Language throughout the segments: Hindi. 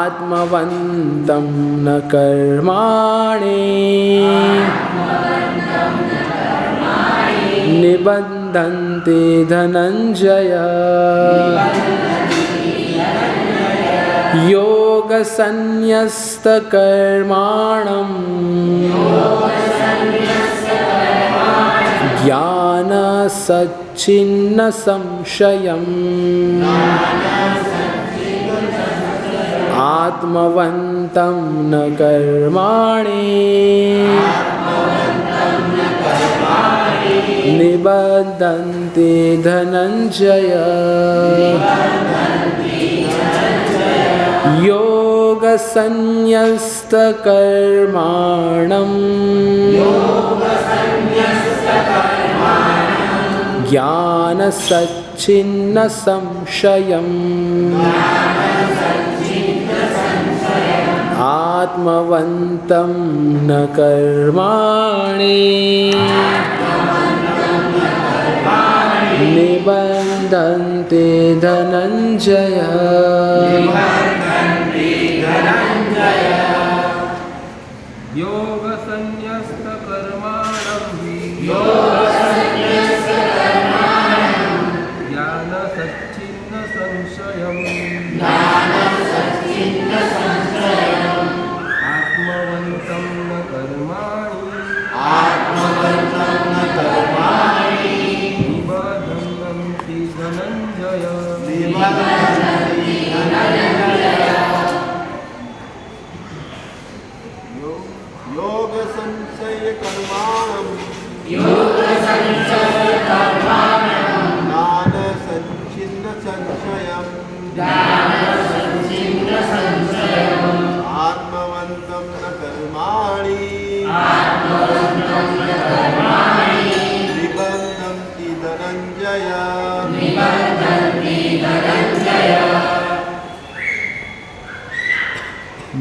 आत्मवन्तं न कर्माणि निबध्नन्ति धनञ्जय योगसन्न्यस्तकर्माणं ज्ञानसच्छिन्नसंशयम् आत्मवन्तं न कर्माणि निबध्नन्ति धनञ्जय योगसन्न्यस्तकर्माणं ज्ञानसच्छिन्नसंशयम् आत्मवन्तं न कर्माणि निबध्नन्ति धनञ्जय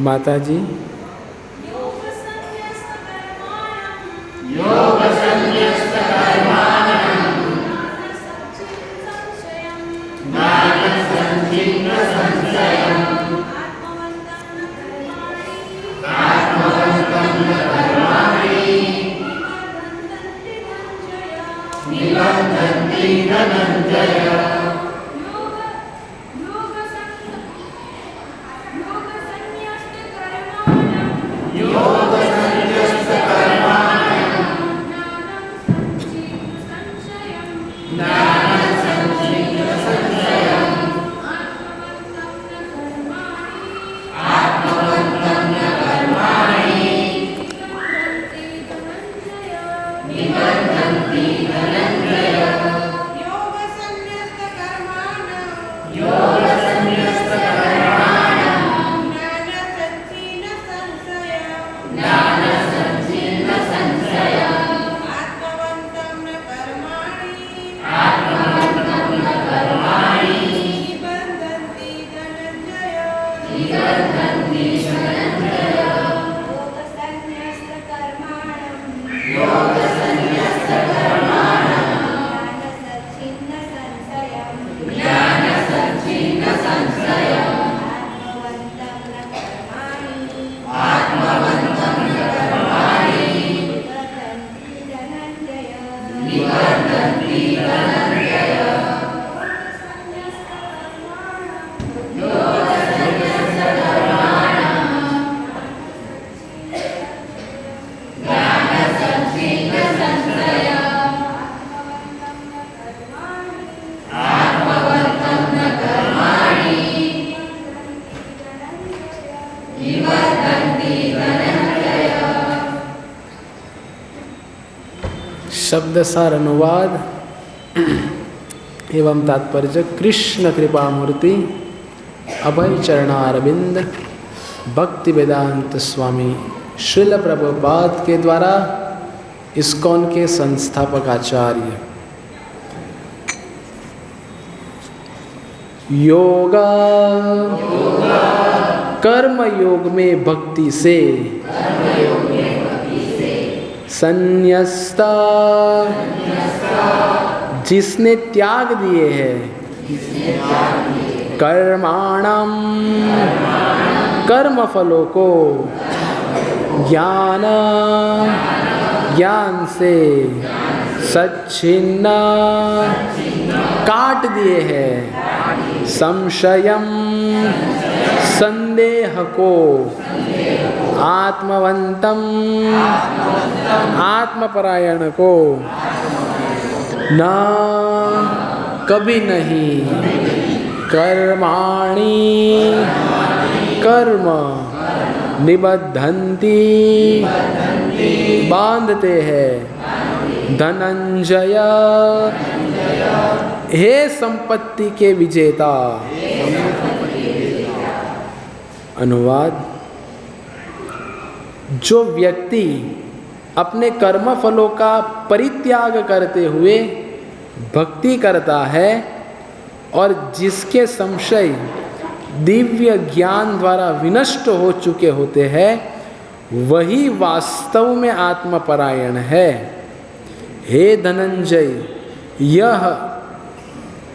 माता जी शब्दसार अनुवाद एवं तात्पर्य। कृष्ण कृपा मूर्ति अभय चरणारविंद भक्ति वेदांत स्वामी श्रील प्रभुपाद के द्वारा इस्कॉन के संस्थापक आचार्य। योगा कर्म योग में भक्ति से संन्यस्ता जिसने त्याग दिए हैं कर्माणम कर्म फलों को ज्ञान से सच्छिन्ना काट दिए हैं। संशयम संदेह को आत्मवंतम आत्मपरायण को ना कभी नहीं कर्माणि कर्म निबद्धन्ति बांधते हैं। धनंजय हे संपत्ति के विजेता। अनुवाद: जो व्यक्ति अपने कर्म फलों का परित्याग करते हुए भक्ति करता है और जिसके संशय दिव्य ज्ञान द्वारा विनष्ट हो चुके होते हैं, वही वास्तव में आत्मपरायण है। हे धनंजय, यह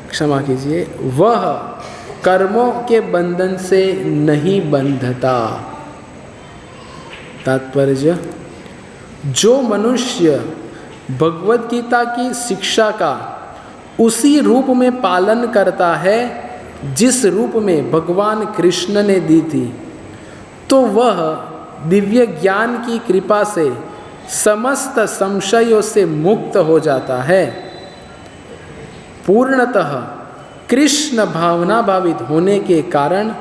क्षमा कीजिए, वह कर्मों के बंधन से नहीं बंधता। तात्पर्य: जो मनुष्य भगवद गीता की शिक्षा का उसी रूप में पालन करता है जिस रूप में भगवान कृष्ण ने दी थी, तो वह दिव्य ज्ञान की कृपा से समस्त संशयों से मुक्त हो जाता है। पूर्णतः कृष्ण भावना भावित होने के कारण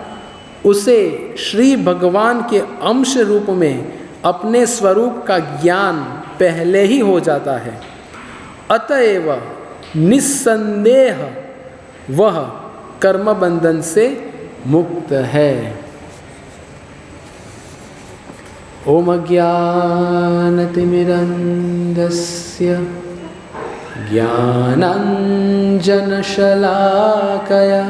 उसे श्री भगवान के अंश रूप में अपने स्वरूप का ज्ञान पहले ही हो जाता है। अतएव निस्संदेह वह कर्म बंधन से मुक्त है। ओम ज्ञानतिमिरन्धस्य ज्ञानाञ्जनशलाकया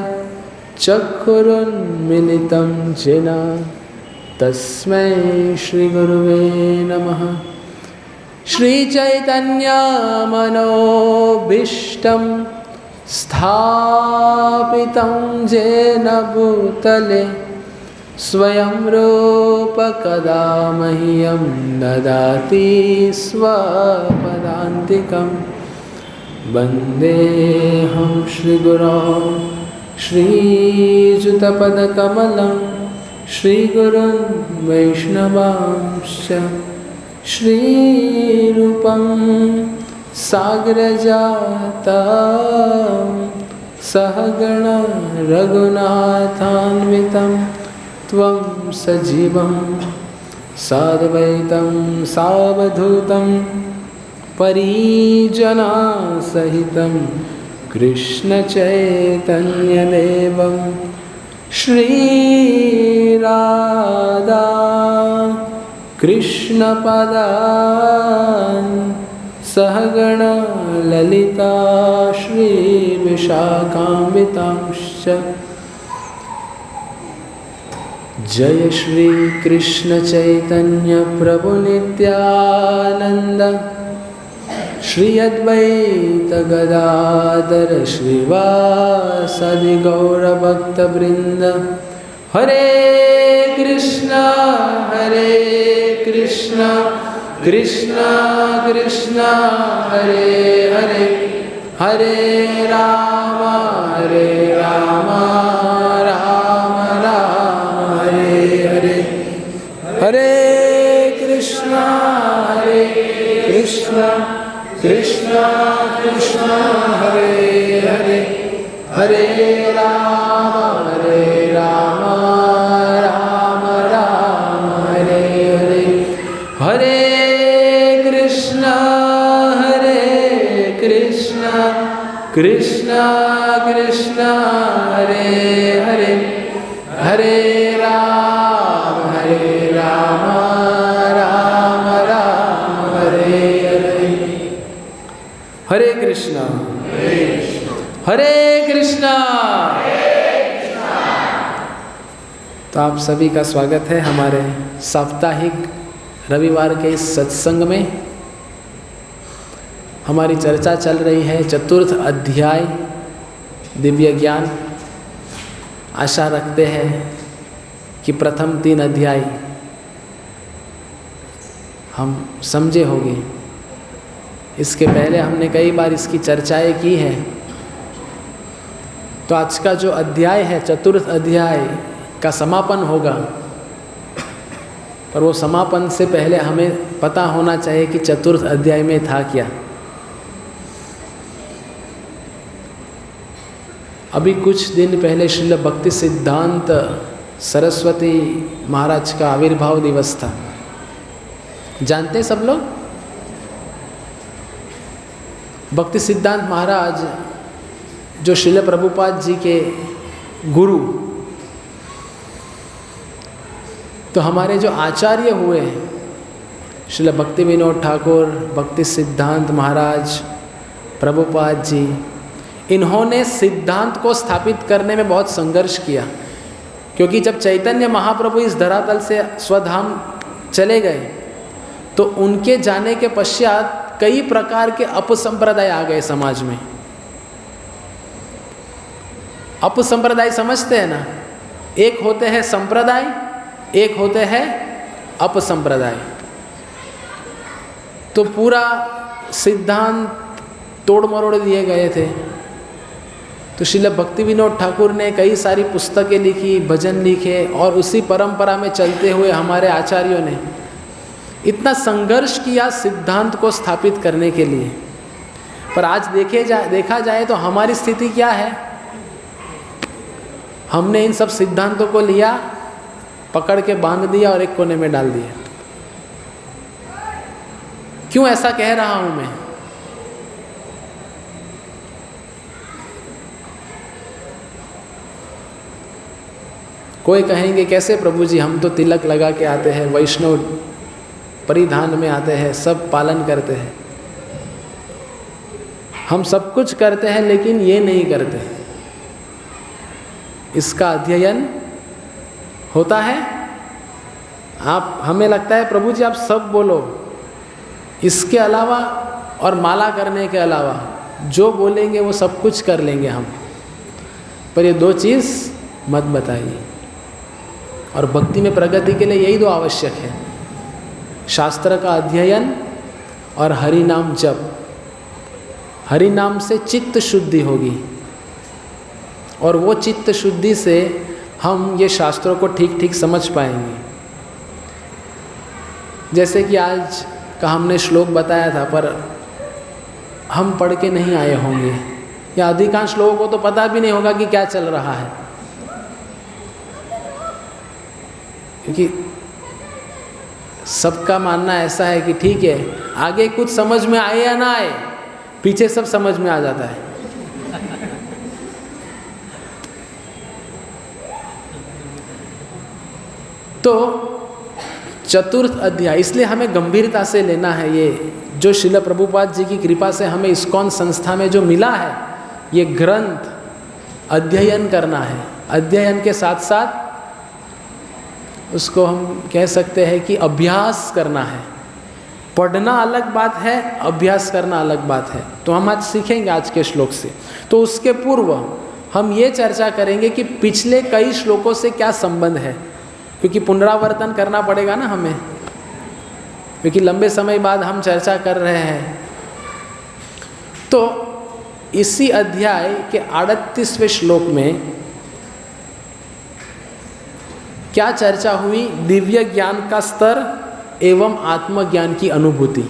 चक्षुरुन्मिलितं येन तस्मै श्रीगुरुवे नमः। श्रीचैतन्यमनोभीष्टं स्थापितं येन भूतले स्वयं रूप कदा मह्यं ददाति स्वपदान्तिकं। वन्देऽहं श्रीगुरो श्रीयुतपदकमलं श्रीगुरुं वैष्णवांश्च श्रीरूपं साग्रजातं सहगण रघुनाथान्वितं त्वं सजीवं साद्वैतं सावधूतं परिजनसहितं कृष्णचैतन्यदेवं श्रीराधा कृष्णपदान् सहगण ललिता श्रीविशाखान्वितांश्च। जय श्री कृष्ण चैतन्य प्रभु नित्यानंद श्री अद्वैत गदाधर श्रीवासदि गौरभक्तवृंद। हरे कृष्णा कृष्णा कृष्णा हरे हरे, हरे राम राम राम हरे हरे। हरे कृष्णा कृष्णा कृष्णा हरे हरे, हरे राम राम राम हरे हरे। हरे कृष्णा कृष्णा कृष्णा हरे हरे, हरे राम राम राम हरे हरे। हरे कृष्णा हरे कृष्णा। तो आप सभी का स्वागत है हमारे साप्ताहिक रविवार के इस सत्संग में। हमारी चर्चा चल रही है चतुर्थ अध्याय दिव्य ज्ञान। आशा रखते हैं कि प्रथम 3 अध्याय हम समझे होंगे। इसके पहले हमने कई बार इसकी चर्चाएं की है। तो आज का जो अध्याय है, चतुर्थ अध्याय का समापन होगा, पर वो समापन से पहले हमें पता होना चाहिए कि चतुर्थ अध्याय में था क्या। अभी कुछ दिन पहले श्रील भक्ति सिद्धांत सरस्वती महाराज का आविर्भाव दिवस था, जानते हैं सब लोग? भक्ति सिद्धांत महाराज जो श्रील प्रभुपाद जी के गुरु, तो हमारे जो आचार्य हुए हैं श्रील भक्ति विनोद ठाकुर, भक्ति सिद्धांत महाराज, प्रभुपाद जी, इन्होंने सिद्धांत को स्थापित करने में बहुत संघर्ष किया। क्योंकि जब चैतन्य महाप्रभु इस धरातल से स्वधाम चले गए तो उनके जाने के पश्चात कई प्रकार के अपसंप्रदाय आ गए समाज में। अपसंप्रदाय समझते हैं ना? एक होते हैं संप्रदाय, एक होते हैं अपसंप्रदाय। तो पूरा सिद्धांत तोड़ मरोड़ दिए गए थे। तो श्रील भक्ति विनोद ठाकुर ने कई सारी पुस्तकें लिखी, भजन लिखे, और उसी परंपरा में चलते हुए हमारे आचार्यों ने इतना संघर्ष किया सिद्धांत को स्थापित करने के लिए। पर आज देखा जाए तो हमारी स्थिति क्या है? हमने इन सब सिद्धांतों को लिया, पकड़ के बांध दिया और एक कोने में डाल दिया। क्यों ऐसा कह रहा हूं मैं? कोई कहेंगे कैसे प्रभु जी, हम तो तिलक लगा के आते हैं, वैष्णव परिधान में आते हैं, सब पालन करते हैं, हम सब कुछ करते हैं, लेकिन ये नहीं करते। इसका अध्ययन होता है? आप, हमें लगता है प्रभु जी आप सब बोलो, इसके अलावा और माला करने के अलावा जो बोलेंगे वो सब कुछ कर लेंगे हम, पर ये 2 चीज़ मत बताइए। और भक्ति में प्रगति के लिए यही 2 आवश्यक है, शास्त्र का अध्ययन और हरि नाम जप। हरि नाम से चित्त शुद्धि होगी, और वो चित्त शुद्धि से हम ये शास्त्रों को ठीक ठीक समझ पाएंगे। जैसे कि आज का हमने श्लोक बताया था, पर हम पढ़ के नहीं आए होंगे, या अधिकांश लोगों को तो पता भी नहीं होगा कि क्या चल रहा है, क्योंकि सबका मानना ऐसा है कि ठीक है, आगे कुछ समझ में आए या ना आए, पीछे सब समझ में आ जाता है। तो चतुर्थ अध्याय इसलिए हमें गंभीरता से लेना है। ये जो श्रील प्रभुपाद जी की कृपा से हमें इस्कॉन संस्था में जो मिला है, ये ग्रंथ अध्ययन करना है। अध्ययन के साथ साथ उसको हम कह सकते हैं कि अभ्यास करना है। पढ़ना अलग बात है, अभ्यास करना अलग बात है। तो हम आज सीखेंगे आज के श्लोक से। तो उसके पूर्व हम ये चर्चा करेंगे कि पिछले कई श्लोकों से क्या संबंध है, क्योंकि पुनरावर्तन करना पड़ेगा ना हमें, क्योंकि लंबे समय बाद हम चर्चा कर रहे हैं। तो इसी अध्याय के 38वें श्लोक में क्या चर्चा हुई? दिव्य ज्ञान का स्तर एवं आत्मज्ञान की अनुभूति।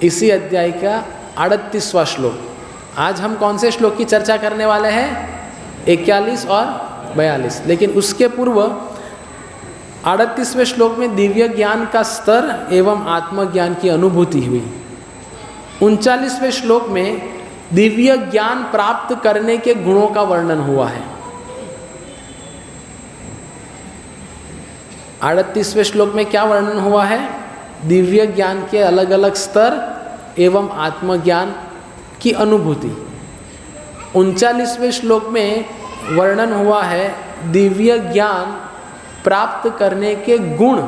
इसी अध्याय का 38वां श्लोक। आज हम कौन से श्लोक की चर्चा करने वाले हैं? 41 और 42। लेकिन उसके पूर्व 38वें श्लोक में दिव्य ज्ञान का स्तर एवं आत्मज्ञान की अनुभूति हुई। 39वें श्लोक में दिव्य ज्ञान प्राप्त करने के गुणों का वर्णन हुआ है। 38वें श्लोक में क्या वर्णन हुआ है? दिव्य ज्ञान के अलग अलग स्तर एवं आत्मज्ञान की अनुभूति। 39वें श्लोक में वर्णन हुआ है दिव्य ज्ञान प्राप्त करने के गुण।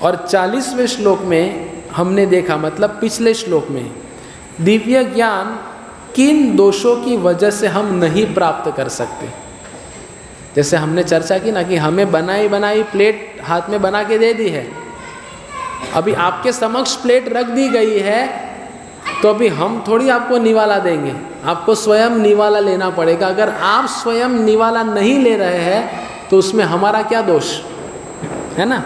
और 40वें श्लोक में हमने देखा, मतलब पिछले श्लोक में, दिव्य ज्ञान किन दोषों की वजह से हम नहीं प्राप्त कर सकते। जैसे हमने चर्चा की ना कि हमें बनाई बनाई प्लेट हाथ में बना के दे दी है, अभी आपके समक्ष प्लेट रख दी गई है, तो अभी हम थोड़ी आपको निवाला देंगे, आपको स्वयं निवाला लेना पड़ेगा। अगर आप स्वयं निवाला नहीं ले रहे हैं तो उसमें हमारा क्या दोष है ना।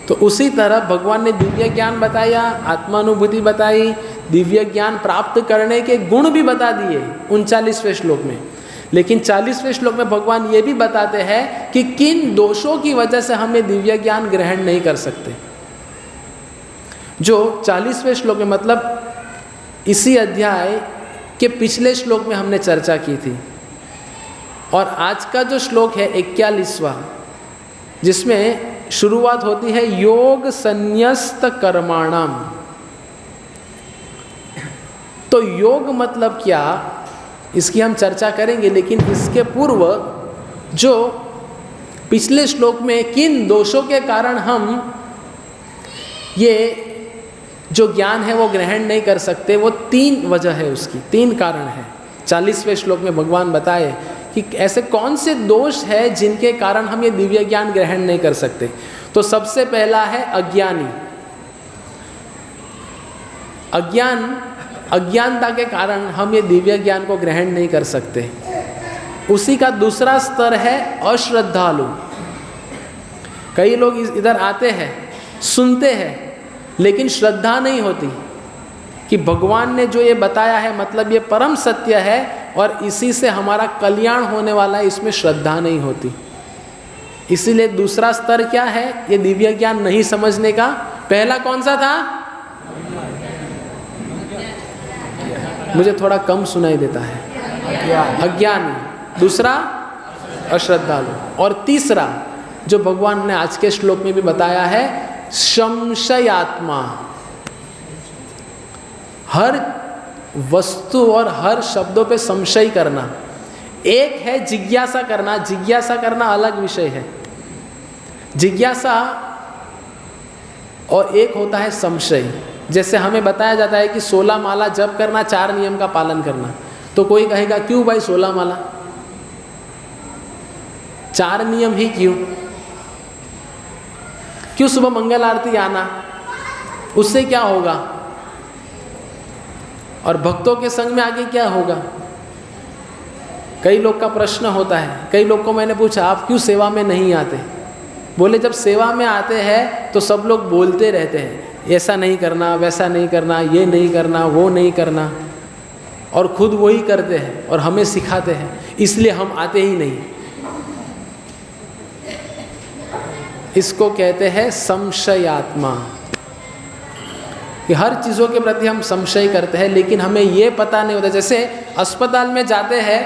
तो उसी तरह भगवान ने दिव्य ज्ञान बताया, आत्मानुभूति बताई, दिव्य ज्ञान प्राप्त करने के गुण भी बता दिए 39वें श्लोक में। लेकिन 40वें श्लोक में भगवान ये भी बताते हैं कि किन दोषों की वजह से हम ये दिव्य ज्ञान ग्रहण नहीं कर सकते। जो 40वें श्लोक में मतलब इसी अध्याय के पिछले श्लोक में हमने चर्चा की थी, और आज का जो श्लोक है 41वां, जिसमें शुरुआत होती है योग संन्यस्त कर्माणाम। तो योग मतलब क्या, इसकी हम चर्चा करेंगे, लेकिन इसके पूर्व जो पिछले श्लोक में किन दोषों के कारण हम ये जो ज्ञान है वो ग्रहण नहीं कर सकते, वो 3 वजह है, उसकी 3 कारण है। 40वें श्लोक में भगवान बताए कि ऐसे कौन से दोष है जिनके कारण हम ये दिव्य ज्ञान ग्रहण नहीं कर सकते। तो सबसे पहला है अज्ञानी। अज्ञानता के कारण हम ये दिव्य ज्ञान को ग्रहण नहीं कर सकते। उसी का दूसरा स्तर है अश्रद्धालु। कई लोग इधर आते हैं, सुनते हैं, लेकिन श्रद्धा नहीं होती कि भगवान ने जो ये बताया है मतलब ये परम सत्य है और इसी से हमारा कल्याण होने वाला है, इसमें श्रद्धा नहीं होती। इसीलिए दूसरा स्तर क्या है, ये दिव्य ज्ञान नहीं समझने का। पहला कौन सा था, मुझे थोड़ा कम सुनाई देता है, अज्ञानी। दूसरा अश्रद्धालु, और तीसरा जो भगवान ने आज के श्लोक में भी बताया है संशयात्मा। हर वस्तु और हर शब्दों पे संशय करना। एक है जिज्ञासा करना, जिज्ञासा करना अलग विषय है, जिज्ञासा, और एक होता है संशय। जैसे हमें बताया जाता है कि 16 माला जप करना, 4 नियम का पालन करना। तो कोई कहेगा क्यों भाई 16 माला, 4 नियम ही क्यों सुबह मंगल आरती आना, उससे क्या होगा, और भक्तों के संग में आगे क्या होगा। कई लोग का प्रश्न होता है, कई लोग को मैंने पूछा आप क्यों सेवा में नहीं आते। बोले जब सेवा में आते हैं तो सब लोग बोलते रहते हैं, ऐसा नहीं करना, वैसा नहीं करना, ये नहीं करना, वो नहीं करना, और खुद वही करते हैं और हमें सिखाते हैं, इसलिए हम आते ही नहीं। इसको कहते हैं संशयात्मा, कि हर चीज़ों के प्रति हम संशय करते हैं, लेकिन हमें ये पता नहीं होता। जैसे अस्पताल में जाते हैं,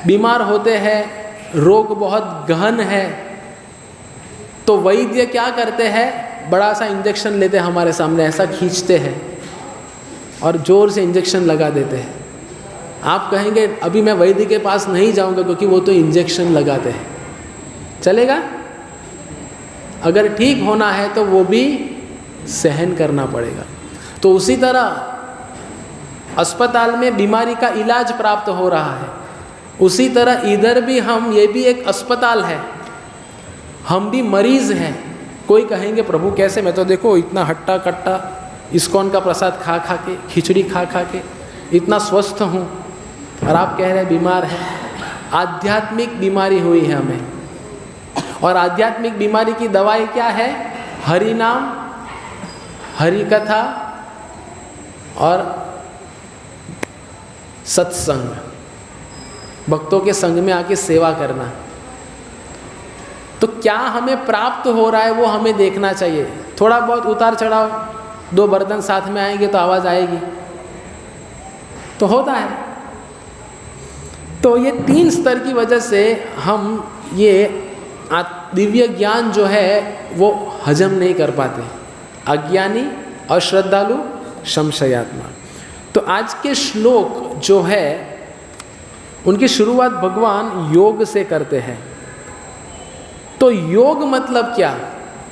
बीमार होते हैं, रोग बहुत गहन है, तो वैद्य क्या करते हैं, बड़ा सा इंजेक्शन लेते हैं, हमारे सामने ऐसा खींचते हैं और ज़ोर से इंजेक्शन लगा देते हैं। आप कहेंगे अभी मैं वैद्य के पास नहीं जाऊंगा क्योंकि वो तो इंजेक्शन लगाते हैं, चलेगा? अगर ठीक होना है तो वो भी सहन करना पड़ेगा। तो उसी तरह अस्पताल में बीमारी का इलाज प्राप्त हो रहा है, उसी तरह इधर भी हम, ये भी एक अस्पताल है, हम भी मरीज़ हैं। कोई कहेंगे प्रभु कैसे, मैं तो देखो इतना हट्टा कट्टा इस्कॉन का प्रसाद खा खा के, खिचड़ी खा खा के इतना स्वस्थ हूँ, और आप कह रहे हैं बीमार हैं। आध्यात्मिक बीमारी हुई है हमें, और आध्यात्मिक बीमारी की दवाई क्या है, हरि नाम, हरि कथा और सत्संग, भक्तों के संग में आके सेवा करना। तो क्या हमें प्राप्त हो रहा है वो हमें देखना चाहिए। थोड़ा बहुत उतार चढ़ाव, 2 बर्तन साथ में आएंगे तो आवाज़ आएगी, तो होता है। तो ये 3 स्तर की वजह से हम ये दिव्य ज्ञान जो है वो हजम नहीं कर पाते। अज्ञानी, अश्रद्धालु, संशयात्मा। तो आज के श्लोक जो है उनकी शुरुआत भगवान योग से करते हैं। तो योग मतलब क्या,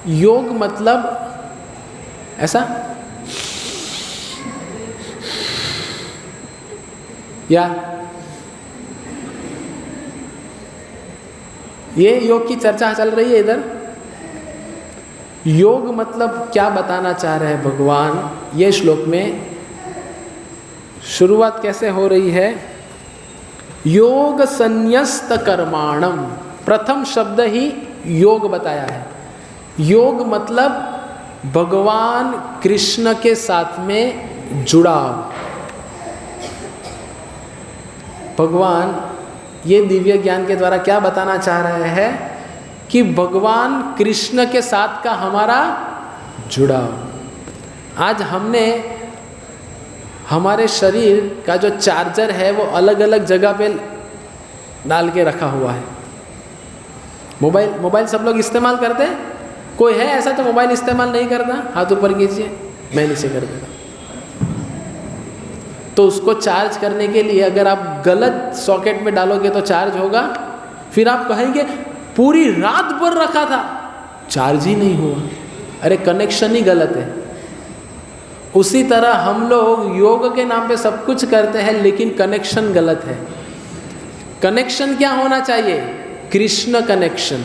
योग मतलब ऐसा, या ये योग की चर्चा चल रही है इधर। योग मतलब क्या बताना चाह रहे हैं भगवान, ये श्लोक में शुरुआत कैसे हो रही है। योग संन्यस्त कर्माणम, प्रथम शब्द ही योग बताया है। योग मतलब भगवान कृष्ण के साथ में जुड़ाव। भगवान ये दिव्य ज्ञान के द्वारा क्या बताना चाह रहे हैं कि भगवान कृष्ण के साथ का हमारा जुड़ाव। आज हमने हमारे शरीर का जो चार्जर है वो अलग अलग जगह पे डाल के रखा हुआ है। मोबाइल सब लोग इस्तेमाल करते हैं। कोई है ऐसा तो मोबाइल इस्तेमाल नहीं करता? हाथ ऊपर कीजिए, मैं नीचे कर देता। तो उसको चार्ज करने के लिए अगर आप गलत सॉकेट में डालोगे तो चार्ज होगा। फिर आप कहेंगे पूरी रात भर रखा था, चार्ज ही नहीं हुआ। अरे कनेक्शन ही गलत है। उसी तरह हम लोग योग के नाम पे सब कुछ करते हैं लेकिन कनेक्शन गलत है। कनेक्शन क्या होना चाहिए? कृष्ण कनेक्शन।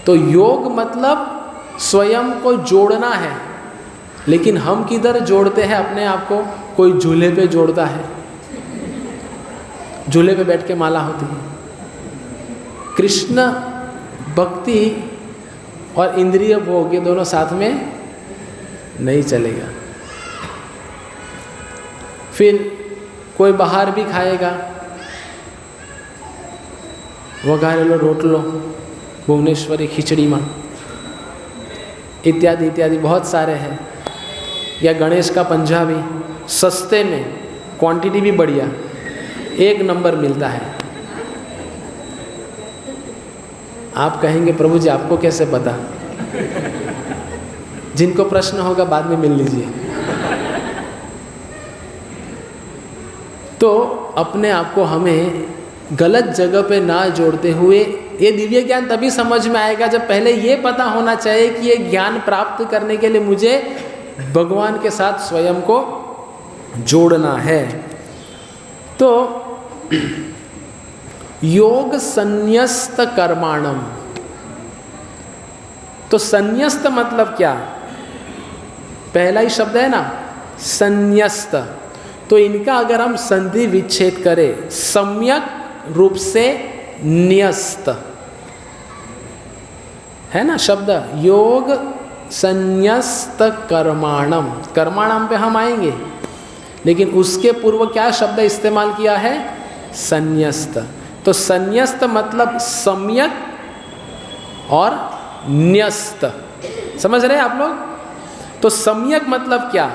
तो योग मतलब स्वयं को जोड़ना है, लेकिन हम किधर जोड़ते हैं अपने आप को? कोई झूले पे जोड़ता है, झूले पे बैठ के माला होती है। कृष्ण भक्ति और इंद्रिय भोग ये दोनों साथ में नहीं चलेगा। फिर कोई बाहर भी खाएगा, वघारेलो रोटलो, भुवनेश्वरी खिचड़ी माँ इत्यादि इत्यादि बहुत सारे हैं। या गणेश का पंजाबी, सस्ते में, क्वांटिटी भी बढ़िया, 1 नंबर मिलता है। आप कहेंगे प्रभु जी आपको कैसे पता? जिनको प्रश्न होगा बाद में मिल लीजिए। तो अपने आप को हमें गलत जगह पे ना जोड़ते हुए, ये दिव्य ज्ञान तभी समझ में आएगा जब पहले ये पता होना चाहिए कि ये ज्ञान प्राप्त करने के लिए मुझे भगवान के साथ स्वयं को जोड़ना है। तो योग संन्यस्त कर्माणम। तो संन्यस्त मतलब क्या? पहला ही शब्द है ना, संन्यस्त। तो इनका अगर हम संधि विच्छेद करें, सम्यक रूप से न्यस्त है ना शब्द। योग संन्यस्त कर्माणम, कर्माणम पे हम आएंगे, लेकिन उसके पूर्व क्या शब्द इस्तेमाल किया है? संन्यस्त। तो संन्यस्त मतलब सम्यक और न्यस्त। समझ रहे हैं आप लोग? तो सम्यक मतलब क्या?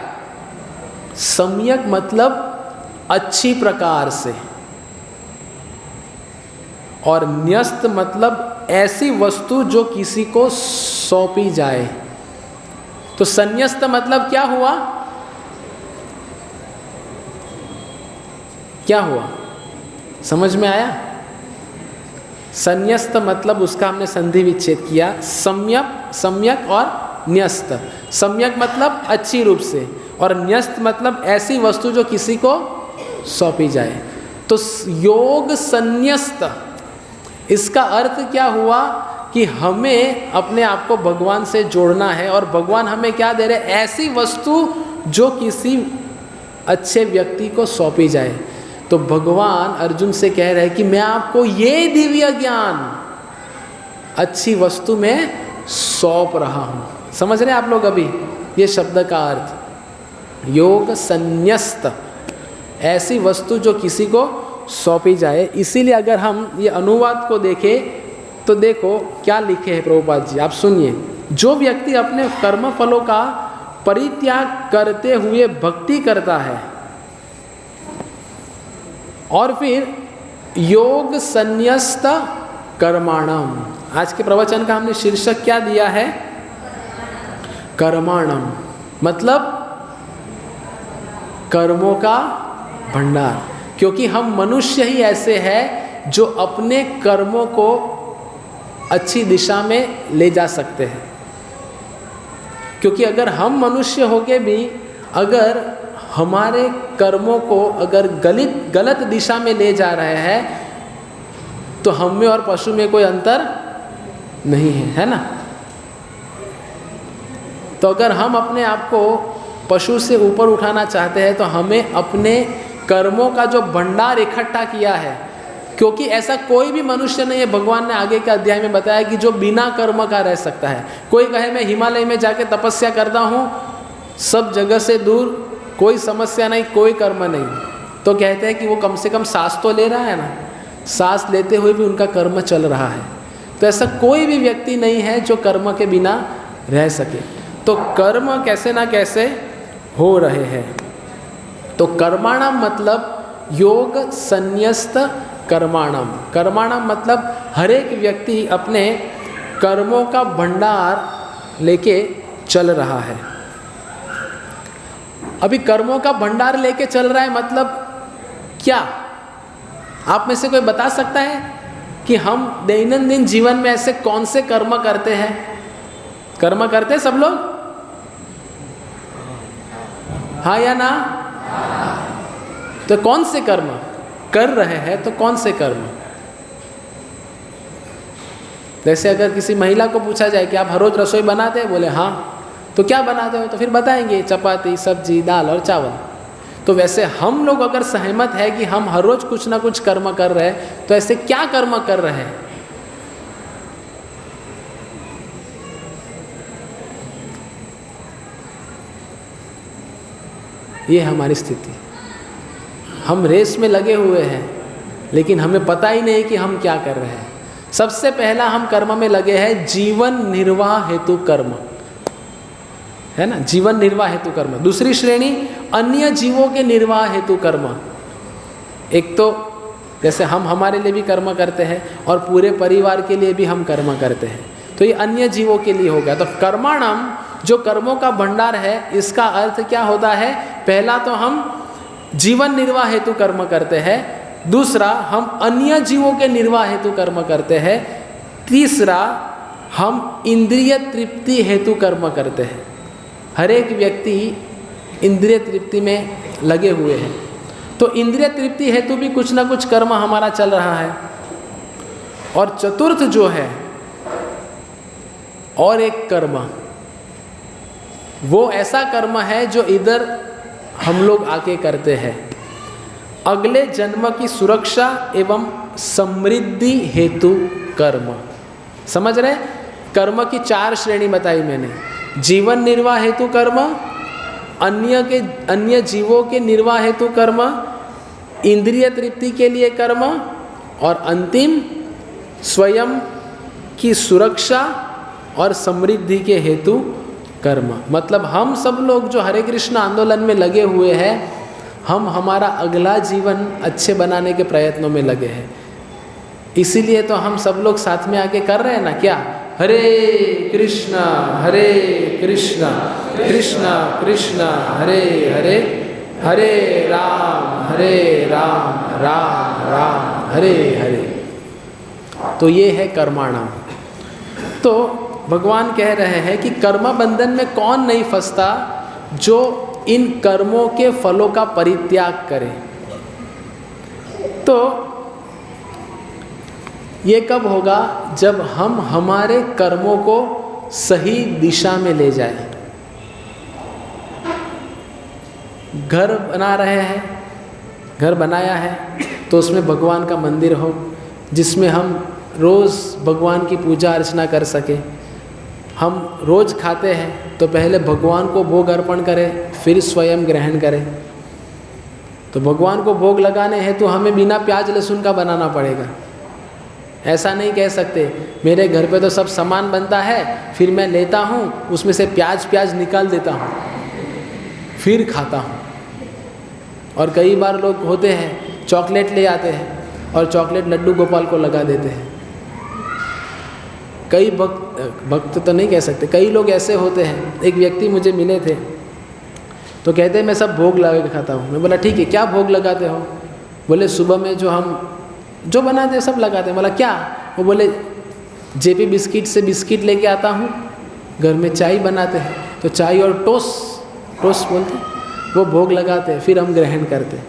सम्यक मतलब अच्छी प्रकार से, और न्यस्त मतलब ऐसी वस्तु जो किसी को सौंपी जाए। तो संन्यस्त मतलब क्या हुआ? क्या हुआ? समझ में आया? संन्यस्त मतलब उसका हमने संधि विच्छेद किया। सम्यक और न्यस्त। सम्यक मतलब अच्छी रूप से, और न्यस्त मतलब ऐसी वस्तु जो किसी को सौंपी जाए। तो योग संन्यस्त, इसका अर्थ क्या हुआ कि हमें अपने आप को भगवान से जोड़ना है, और भगवान हमें क्या दे रहे? ऐसी वस्तु जो किसी अच्छे व्यक्ति को सौंपी जाए। तो भगवान अर्जुन से कह रहे हैं कि मैं आपको ये दिव्य ज्ञान अच्छी वस्तु में सौंप रहा हूँ। समझ रहे हैं आप लोग अभी ये शब्द का अर्थ? योग संन्यस्त, ऐसी वस्तु जो किसी को सौंपी जाए। इसीलिए अगर हम ये अनुवाद को देखें तो देखो क्या लिखे हैं प्रभुपाद जी, आप सुनिए। जो व्यक्ति अपने कर्म फलों का परित्याग करते हुए भक्ति करता है और फिर योग संन्यस्त कर्माणम, आज के प्रवचन का हमने शीर्षक क्या दिया है? कर्माणम, मतलब कर्मों का भंडार। क्योंकि हम मनुष्य ही ऐसे हैं जो अपने कर्मों को अच्छी दिशा में ले जा सकते हैं। क्योंकि अगर हम मनुष्य होके भी अगर हमारे कर्मों को अगर गलत दिशा में ले जा रहे हैं तो हम में और पशु में कोई अंतर नहीं है ना। तो अगर हम अपने आप को पशु से ऊपर उठाना चाहते हैं तो हमें अपने कर्मों का जो भंडार इकट्ठा किया है, क्योंकि ऐसा कोई भी मनुष्य नहीं है, भगवान ने आगे के अध्याय में बताया कि जो बिना कर्म का रह सकता है। कोई कहे मैं हिमालय में जाके तपस्या करता हूँ, सब जगह से दूर, कोई समस्या नहीं, कोई कर्म नहीं, तो कहते हैं कि वो कम से कम सांस तो ले रहा है ना, सांस लेते हुए भी उनका कर्म चल रहा है। तो ऐसा कोई भी व्यक्ति नहीं है जो कर्म के बिना रह सके। तो कर्म कैसे ना कैसे हो रहे हैं। तो कर्माणाम मतलब योग संन्यस्त कर्माणाम। कर्माणाम मतलब हर एक व्यक्ति अपने कर्मों का भंडार लेके चल रहा है। अभी कर्मों का भंडार लेके चल रहा है मतलब क्या? आप में से कोई बता सकता है कि हम दैनंदिन जीवन में ऐसे कौन से कर्म करते हैं? कर्म करते हैं सब लोग? हाँ या ना? तो कौन से कर्म कर रहे हैं? तो कौन से कर्म? जैसे अगर किसी महिला को पूछा जाए कि आप हर रोज रसोई बनाते हैं, बोले हाँ, तो क्या बनाते हो? तो फिर बताएंगे चपाती, सब्जी, दाल और चावल। तो वैसे हम लोग अगर सहमत है कि हम हर रोज कुछ ना कुछ कर्म कर रहे हैं, तो ऐसे क्या कर्म कर रहे हैं? ये हमारी स्थिति। हम रेस में लगे हुए हैं, लेकिन हमें पता ही नहीं कि हम क्या कर रहे हैं। सबसे पहला हम कर्म में लगे हैं जीवन निर्वाह हेतु कर्म, है ना, जीवन निर्वाह हेतु कर्म। दूसरी श्रेणी अन्य जीवों के निर्वाह हेतु कर्म। एक तो जैसे हम हमारे लिए भी कर्म करते हैं और पूरे परिवार के लिए भी हम कर्म करते हैं, तो ये अन्य जीवों के लिए हो गया। तो कर्माणाम जो कर्मों का भंडार है, इसका अर्थ क्या होता है? पहला तो हम जीवन निर्वाह हेतु कर्म करते हैं, दूसरा हम अन्य जीवों के निर्वाह हेतु कर्म करते हैं, तीसरा हम इंद्रिय तृप्ति हेतु कर्म करते हैं। हर एक व्यक्ति इंद्रिय तृप्ति में लगे हुए हैं, तो इंद्रिय तृप्ति हेतु भी कुछ ना कुछ कर्म हमारा चल रहा है। और चतुर्थ जो है और एक कर्म, वो ऐसा कर्म है जो इधर हम लोग आके करते हैं, अगले जन्म की सुरक्षा एवं समृद्धि हेतु कर्म। समझ रहे? कर्म की 4 श्रेणी बताई मैंने। जीवन निर्वाह हेतु कर्म, अन्य जीवों के निर्वाह हेतु कर्म, इंद्रिय तृप्ति के लिए कर्म, और अंतिम स्वयं की सुरक्षा और समृद्धि के हेतु कर्म। मतलब हम सब लोग जो हरे कृष्ण आंदोलन में लगे हुए हैं, हम हमारा अगला जीवन अच्छे बनाने के प्रयत्नों में लगे हैं। इसीलिए तो हम सब लोग साथ में आके कर रहे हैं ना, क्या? हरे कृष्णा कृष्ण कृष्ण हरे हरे, हरे राम राम राम हरे हरे। तो ये है कर्माणाम। तो भगवान कह रहे हैं कि कर्म बंधन में कौन नहीं फंसता? जो इन कर्मों के फलों का परित्याग करे। तो ये कब होगा? जब हम हमारे कर्मों को सही दिशा में ले जाएं। घर बना रहे हैं, घर बनाया है तो उसमें भगवान का मंदिर हो, जिसमें हम रोज़ भगवान की पूजा अर्चना कर सके। हम रोज़ खाते हैं तो पहले भगवान को भोग अर्पण करें, फिर स्वयं ग्रहण करें। तो भगवान को भोग लगाने हैं तो हमें बिना प्याज लहसुन का बनाना पड़ेगा। ऐसा नहीं कह सकते मेरे घर पे तो सब सामान बनता है, फिर मैं लेता हूँ उसमें से प्याज निकाल देता हूँ फिर खाता हूँ। और कई बार लोग होते हैं चॉकलेट ले आते हैं और चॉकलेट लड्डू गोपाल को लगा देते हैं। कई भक्त तो नहीं कह सकते, कई लोग ऐसे होते हैं। एक व्यक्ति मुझे मिले थे तो कहते हैं मैं सब भोग लगा के खाता हूँ। मैं बोला ठीक है, क्या भोग लगाते हो? बोले सुबह में जो हम जो बनाते हैं सब लगाते हैं। बोला क्या? वो बोले जेपी बिस्किट से बिस्किट लेके आता हूँ, घर में चाय बनाते हैं तो चाय और टोस्ट बोलते हैं, वो भोग लगाते हैं, फिर हम ग्रहण करते हैं।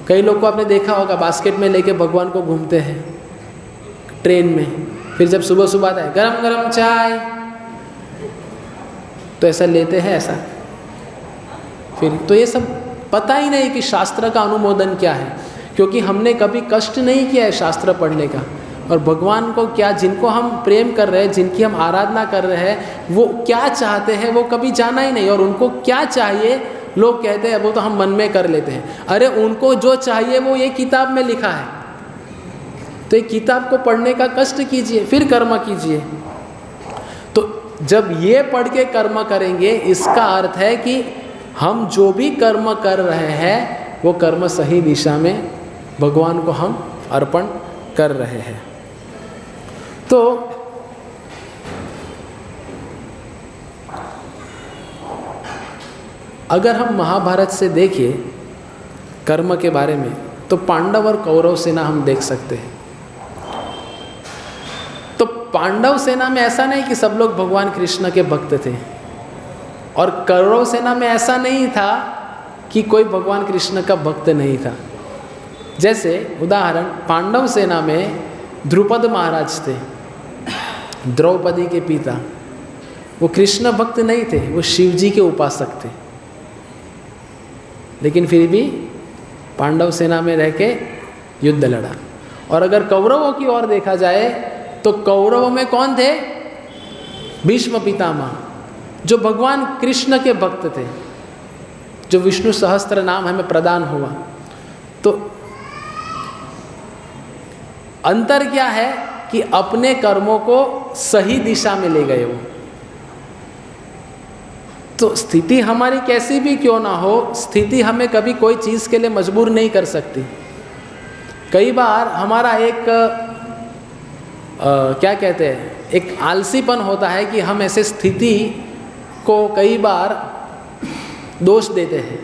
कई लोग को आपने देखा होगा बास्केट में लेके भगवान को घूमते हैं ट्रेन में, फिर जब सुबह सुबह आता है गरम गरम चाय, तो ऐसा लेते हैं ऐसा, फिर तो ये सब पता ही नहीं कि शास्त्र का अनुमोदन क्या है, क्योंकि हमने कभी कष्ट नहीं किया है शास्त्र पढ़ने का। और भगवान को क्या, जिनको हम प्रेम कर रहे हैं, जिनकी हम आराधना कर रहे हैं, वो क्या चाहते हैं वो कभी जाना ही नहीं। और उनको क्या चाहिए लोग कहते हैं वो तो हम मन में कर लेते हैं। अरे उनको जो चाहिए वो ये किताब में लिखा है, तो ये किताब को पढ़ने का कष्ट कीजिए, फिर कर्म कीजिए। तो जब ये पढ़ के कर्म करेंगे, इसका अर्थ है कि हम जो भी कर्म कर रहे हैं वो कर्म सही दिशा में भगवान को हम अर्पण कर रहे हैं। तो अगर हम महाभारत से देखिए कर्म के बारे में, तो पांडव और कौरव सेना हम देख सकते हैं। तो पांडव सेना में ऐसा नहीं कि सब लोग भगवान कृष्ण के भक्त थे, और कौरव सेना में ऐसा नहीं था कि कोई भगवान कृष्ण का भक्त नहीं था। जैसे उदाहरण, पांडव सेना में द्रुपद महाराज थे, द्रौपदी के पिता, वो कृष्ण भक्त नहीं थे, वो शिव जी के उपासक थे, लेकिन फिर भी पांडव सेना में रह के युद्ध लड़ा। और अगर कौरवों की ओर देखा जाए तो कौरवों में कौन थे? भीष्म पितामह, जो भगवान कृष्ण के भक्त थे, जो विष्णु सहस्त्र नाम हमें प्रदान हुआ। तो अंतर क्या है कि अपने कर्मों को सही दिशा में ले गए वो। तो स्थिति हमारी कैसी भी क्यों ना हो, स्थिति हमें कभी कोई चीज़ के लिए मजबूर नहीं कर सकती। कई बार हमारा एक क्या कहते हैं, एक आलसीपन होता है कि हम ऐसे स्थिति को कई बार दोष देते हैं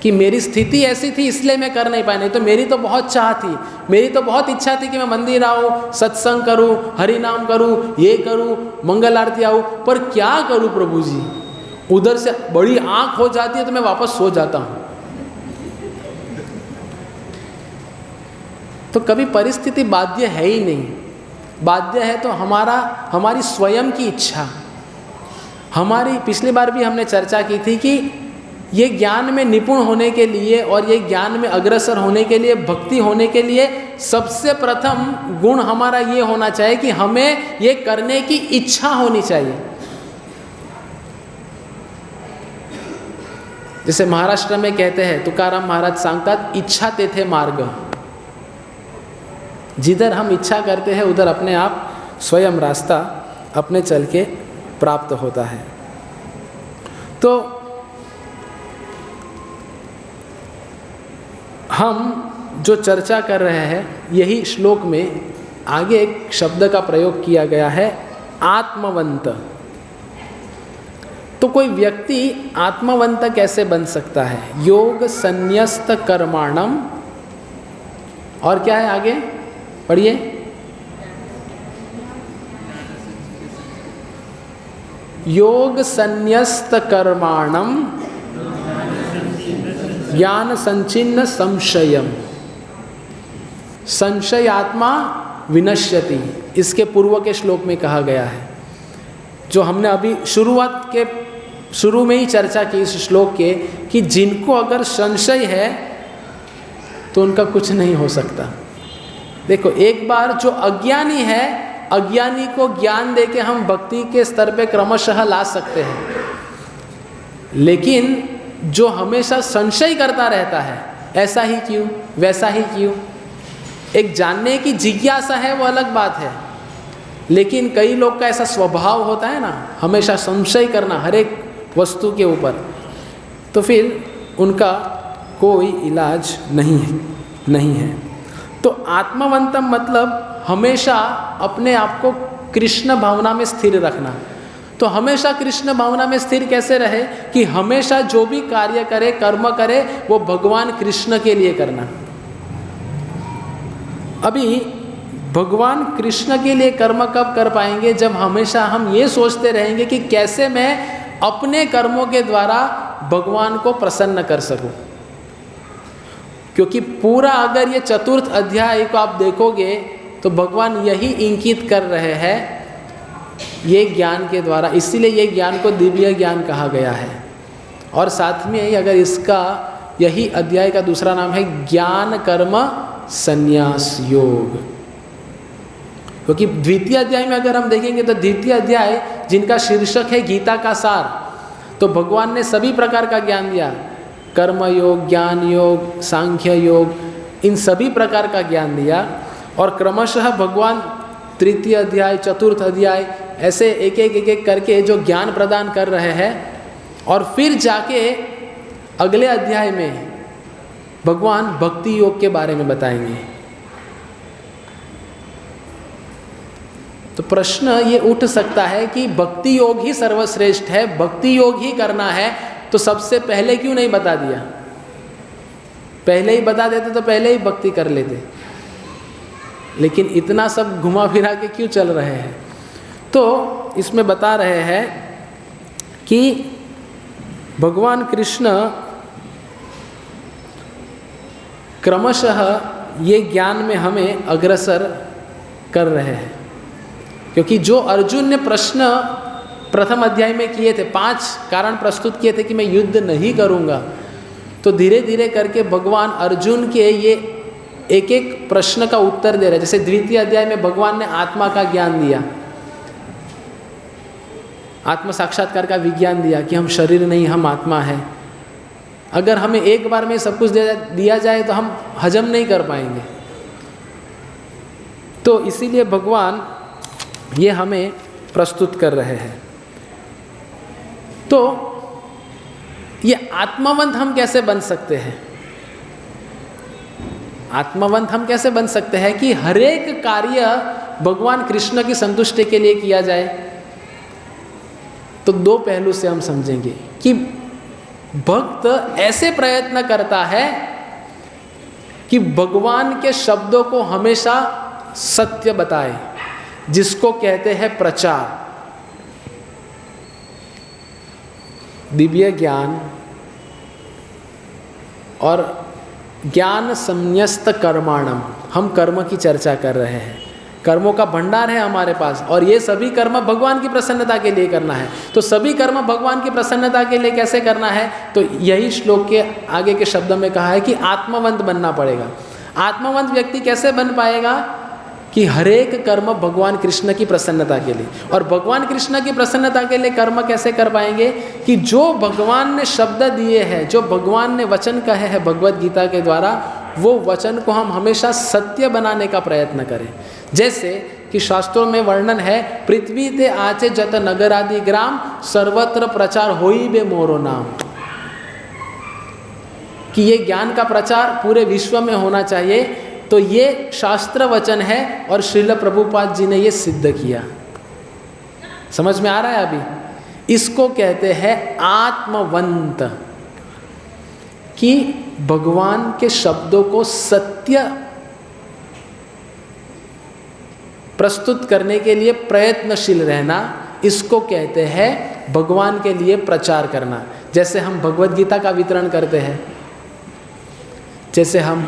कि मेरी स्थिति ऐसी थी इसलिए मैं कर नहीं पाया, नहीं तो मेरी तो बहुत चाह थी, मेरी तो बहुत इच्छा थी कि मैं मंदिर आऊँ, सत्संग करूँ, हरि नाम करूँ, ये करूँ, मंगल आरती आऊँ, पर क्या करूँ प्रभु जी, उधर से बड़ी आँख हो जाती है तो मैं वापस सो जाता हूँ। तो कभी परिस्थिति बाध्य है ही नहीं, बाध्य है तो हमारी स्वयं की इच्छा। हमारी पिछली बार भी हमने चर्चा की थी कि ये ज्ञान में निपुण होने के लिए और ये ज्ञान में अग्रसर होने के लिए, भक्ति होने के लिए सबसे प्रथम गुण हमारा ये होना चाहिए कि हमें ये करने की इच्छा होनी चाहिए। जैसे महाराष्ट्र में कहते हैं, तुकाराम महाराज सांगतात, इच्छा तेथे मार्ग। जिधर हम इच्छा करते हैं उधर अपने आप स्वयं रास्ता अपने चल के प्राप्त होता है। तो हम जो चर्चा कर रहे हैं, यही श्लोक में आगे एक शब्द का प्रयोग किया गया है, आत्मवंत। तो कोई व्यक्ति आत्मवंत कैसे बन सकता है? योग संन्यस्त कर्माणम, और क्या है आगे पढ़िए, योग संन्यस्त कर्माणम ज्ञान संचिन्न संशयम, संशय आत्मा विनश्यति, इसके पूर्व के श्लोक में कहा गया है, जो हमने अभी शुरू में ही चर्चा की इस श्लोक के, कि जिनको अगर संशय है तो उनका कुछ नहीं हो सकता। देखो, एक बार जो अज्ञानी है, अज्ञानी को ज्ञान देके हम भक्ति के स्तर पे क्रमशः ला सकते हैं, लेकिन जो हमेशा संशय करता रहता है, ऐसा ही क्यों, वैसा ही क्यों, एक जानने की जिज्ञासा है वो अलग बात है, लेकिन कई लोग का ऐसा स्वभाव होता है ना, हमेशा संशय करना हर एक वस्तु के ऊपर, तो फिर उनका कोई इलाज नहीं है। तो आत्मवंतम मतलब हमेशा अपने आप को कृष्ण भावना में स्थिर रखना। तो हमेशा कृष्ण भावना में स्थिर कैसे रहे? कि हमेशा जो भी कार्य करे, कर्म करे, वो भगवान कृष्ण के लिए करना। अभी भगवान कृष्ण के लिए कर्म कब कर पाएंगे? जब हमेशा हम ये सोचते रहेंगे कि कैसे मैं अपने कर्मों के द्वारा भगवान को प्रसन्न कर सकूं। क्योंकि पूरा अगर ये चतुर्थ अध्याय को आप देखोगे तो भगवान यही इंगित कर रहे हैं ये ज्ञान के द्वारा, इसीलिए ये ज्ञान को दिव्य ज्ञान कहा गया है। और साथ में ही अगर इसका यही अध्याय का दूसरा नाम है ज्ञान कर्म संन्यास योग, क्योंकि द्वितीय अध्याय में अगर हम देखेंगे तो द्वितीय अध्याय जिनका शीर्षक है गीता का सार, तो भगवान ने सभी प्रकार का ज्ञान दिया, कर्म योग, ज्ञान योग, सांख्य योग, इन सभी प्रकार का ज्ञान दिया। और क्रमशः भगवान तृतीय अध्याय, चतुर्थ अध्याय ऐसे एक एक करके जो ज्ञान प्रदान कर रहे हैं, और फिर जाके अगले अध्याय में भगवान भक्ति योग के बारे में बताएंगे। तो प्रश्न ये उठ सकता है कि भक्ति योग ही सर्वश्रेष्ठ है, भक्ति योग ही करना है, तो सबसे पहले क्यों नहीं बता दिया? पहले ही बता देते तो पहले ही भक्ति कर लेते, लेकिन इतना सब घुमा फिरा के क्यों चल रहे हैं? तो इसमें बता रहे हैं कि भगवान कृष्ण क्रमशः ये ज्ञान में हमें अग्रसर कर रहे हैं, क्योंकि जो अर्जुन ने प्रश्न प्रथम अध्याय में किए थे, 5 कारण प्रस्तुत किए थे कि मैं युद्ध नहीं करूँगा, तो धीरे धीरे करके भगवान अर्जुन के ये एक एक प्रश्न का उत्तर दे रहे हैं। जैसे द्वितीय अध्याय में भगवान ने आत्मा का ज्ञान दिया, आत्म साक्षात्कार का विज्ञान दिया कि हम शरीर नहीं, हम आत्मा है। अगर हमें एक बार में सब कुछ दिया जाए तो हम हजम नहीं कर पाएंगे, तो इसीलिए भगवान ये हमें प्रस्तुत कर रहे हैं। तो ये आत्मवंत हम कैसे बन सकते हैं? आत्मवंत हम कैसे बन सकते हैं कि हर एक कार्य भगवान कृष्ण की संतुष्टि के लिए किया जाए? तो 2 पहलू से हम समझेंगे कि भक्त ऐसे प्रयत्न करता है कि भगवान के शब्दों को हमेशा सत्य बताए, जिसको कहते हैं प्रचार। दिव्य ज्ञान और ज्ञान संन्यस्त कर्माणम, हम कर्म की चर्चा कर रहे हैं। कर्मों का भंडार है हमारे पास, और ये सभी कर्म भगवान की प्रसन्नता के लिए करना है। तो सभी कर्म भगवान की प्रसन्नता के लिए कैसे करना है? तो यही श्लोक के आगे के शब्दों में कहा है कि आत्मवंत बनना पड़ेगा। आत्मवंत व्यक्ति कैसे बन पाएगा? कि हरेक कर्म भगवान कृष्ण की प्रसन्नता के लिए। और भगवान कृष्ण की प्रसन्नता के लिए कर्म कैसे कर पाएंगे? कि जो भगवान ने शब्द दिए हैं, जो भगवान ने वचन कहे हैं भगवत गीता के द्वारा, वो वचन को हम हमेशा सत्य बनाने का प्रयत्न करें। जैसे कि शास्त्रों में वर्णन है, पृथ्वी ते आचे जत नगर आदि ग्राम, सर्वत्र प्रचार होई बे मोरो नाम, कि ये ज्ञान का प्रचार पूरे विश्व में होना चाहिए। तो ये शास्त्र वचन है और श्रील प्रभुपाद जी ने ये सिद्ध किया। समझ में आ रहा है अभी? इसको कहते हैं आत्मवंत, कि भगवान के शब्दों को सत्य प्रस्तुत करने के लिए प्रयत्नशील रहना, इसको कहते हैं भगवान के लिए प्रचार करना। जैसे हम भगवत गीता का वितरण करते हैं, जैसे हम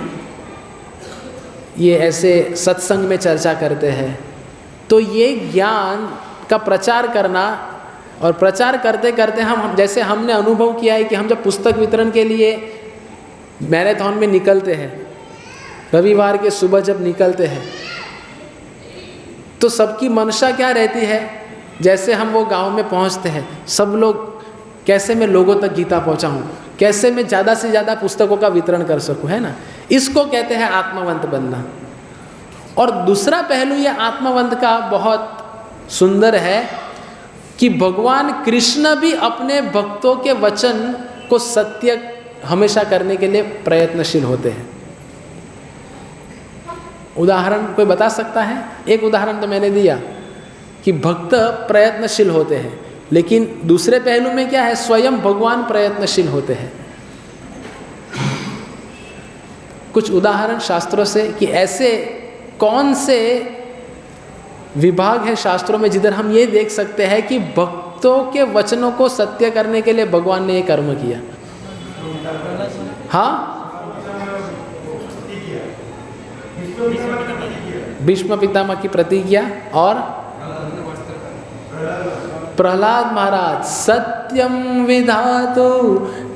ये ऐसे सत्संग में चर्चा करते हैं, तो ये ज्ञान का प्रचार करना, और प्रचार करते करते हम जैसे हमने अनुभव किया है कि हम जब पुस्तक वितरण के लिए मैराथन में निकलते हैं, रविवार के सुबह जब निकलते हैं, तो सबकी मंशा क्या रहती है? जैसे हम वो गांव में पहुंचते हैं, सब लोग कैसे मैं लोगों तक गीता पहुंचाऊं, कैसे मैं ज़्यादा से ज़्यादा पुस्तकों का वितरण कर सकूं, है ना? इसको कहते हैं आत्मवंत बनना। और दूसरा पहलू ये आत्मवंत का बहुत सुंदर है कि भगवान कृष्ण भी अपने भक्तों के वचन को सत्य हमेशा करने के लिए प्रयत्नशील होते हैं। उदाहरण कोई बता सकता है? एक उदाहरण तो मैंने दिया कि भक्त प्रयत्नशील होते हैं, लेकिन दूसरे पहलू में क्या है? स्वयं भगवान प्रयत्नशील होते हैं। कुछ उदाहरण शास्त्रों से कि ऐसे कौन से विभाग है शास्त्रों में जिधर हम ये देख सकते हैं कि भक्तों के वचनों को सत्य करने के लिए भगवान ने ये कर्म किया। हाँ, भीष्म पितामह की प्रतिज्ञा। और प्रहलाद महाराज सत्यम विधातु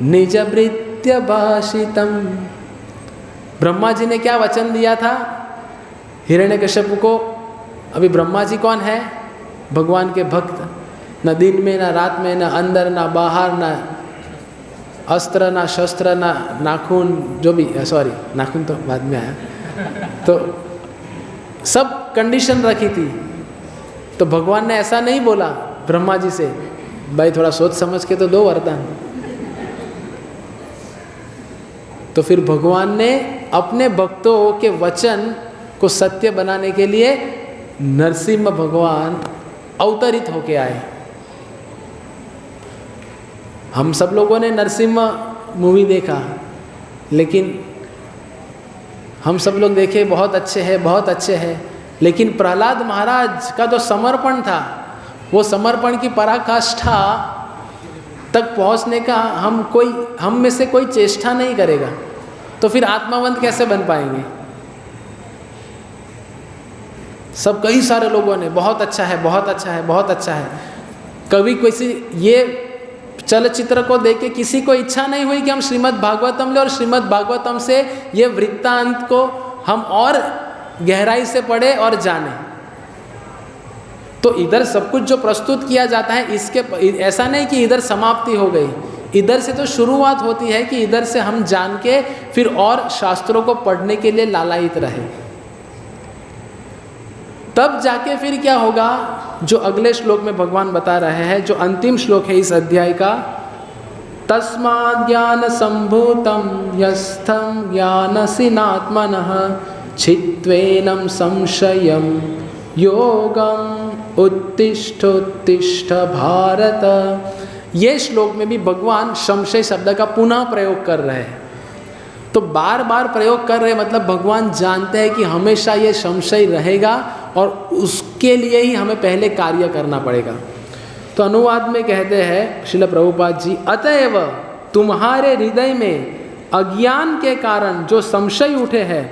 निज भृत्य भाषितम। ब्रह्मा जी ने क्या वचन दिया था हिरण्यकश्यप को? अभी ब्रह्मा जी कौन है? भगवान के भक्त, न दिन में न रात में, न अंदर न बाहर, न अस्त्र न शस्त्र न नाखून, जो भी, सॉरी नाखून तो बाद में आया, तो सब कंडीशन रखी थी। तो भगवान ने ऐसा नहीं बोला ब्रह्मा जी से, भाई थोड़ा सोच समझ के तो दो वरदान। तो फिर भगवान ने अपने भक्तों के वचन को सत्य बनाने के लिए नरसिंह भगवान अवतरित होके आए। हम सब लोगों ने नरसिंह मूवी देखा, लेकिन हम सब लोग देखे बहुत अच्छे हैं, बहुत अच्छे हैं, लेकिन प्रहलाद महाराज का जो समर्पण था, वो समर्पण की पराकाष्ठा तक पहुंचने का हम में से कोई चेष्टा नहीं करेगा, तो फिर आत्मावंत कैसे बन पाएंगे? सब कई सारे लोगों ने बहुत अच्छा है, बहुत अच्छा है, बहुत अच्छा है। कभी किसी ये चलचित्र को देख के किसी को इच्छा नहीं हुई कि हम श्रीमद् भागवतम ले और श्रीमद् भागवतम से ये वृत्तांत को हम और गहराई से पढ़े और जाने। तो इधर सब कुछ जो प्रस्तुत किया जाता है, इसके ऐसा नहीं कि इधर समाप्ति हो गई, इधर से तो शुरुआत होती है कि इधर से हम जान के फिर और शास्त्रों को पढ़ने के लिए लालायित रहे। तब जाके फिर क्या होगा, जो अगले श्लोक में भगवान बता रहे हैं, जो अंतिम श्लोक है इस अध्याय का, तस्माद् ज्ञान संभूतम यस्थम ज्ञानसिनात्मनः छित्त्वेनं संशयं योगम उत्तिष्ठ उत्तिष्ठ भारत। ये श्लोक में भी भगवान संशय शब्द का पुनः प्रयोग कर रहे हैं। तो बार बार प्रयोग कर रहे, मतलब भगवान जानते हैं कि हमेशा ये संशय रहेगा और उसके लिए ही हमें पहले कार्य करना पड़ेगा। तो अनुवाद में कहते हैं श्रील प्रभुपाद जी, अतएव तुम्हारे हृदय में अज्ञान के कारण जो संशय उठे हैं,